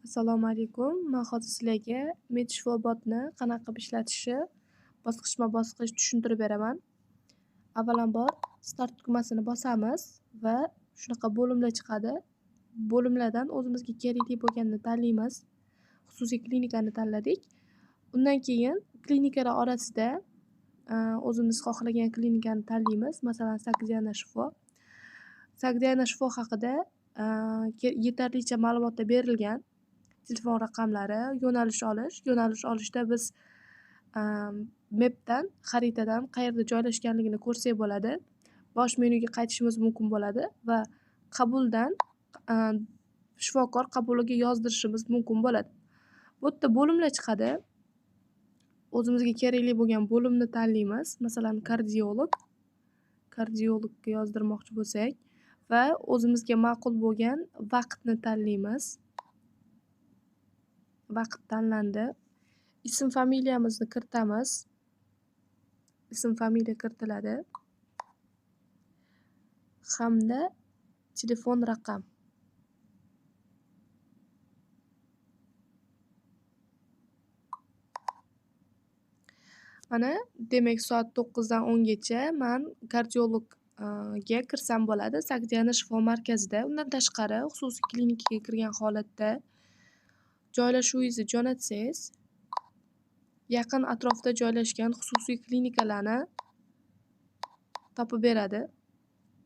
Assalomu alaykum. Men hozir sizlarga Medshifobotni qanaqa qilib ishlatishni bosqichma-bosqich tushuntirib beraman. Avvalambor start tugmasini bosamiz va shunaqa bo'limlar chiqadi. Bo'limlardan o'zimizga kerakli bo'lganini tanlaymiz. Xususiy klinikani tanladik. Undan keyin klinikalar orasida o'zimiz xohlagan klinikani tanlaymiz. Masalan, Sogdiana shifo. Sogdiana shifo haqida yetarlicha ma'lumotlar berilgan. Telefon raqamlari, yo'nalish olishda biz mapdan, xaritadan qayerda joylashganligini ko'rsak bo'ladi. Bosh menyuga qaytishimiz mumkin bo'ladi va qabuldan shifokor qabuliga yozdirishimiz mumkin bo'ladi. Bu yerda bo'limlar chiqadi. O'zimizga kerakli bo'lgan bo'limni tanlaymiz. Masalan, kardiologga yozdirmoqchi bo'lsak va o'zimizga ma'qul bo'lgan vaqtni tanlaymiz. Vaqt tanlandi. Ism familiyamizni kiritamiz. Ism familiya kiritiladi. Hamda telefon raqam. Mana, demak, soat 9 dan 10 gacha men kardiologga kirsam bo'ladi. Sogdiana shifo markazida. Undan tashqari, xususiy klinikaga kirgan holatda joylashuvingizni jo'natsangiz, yaqin atrofda joylashgan xususiy klinikalarni topib beradi.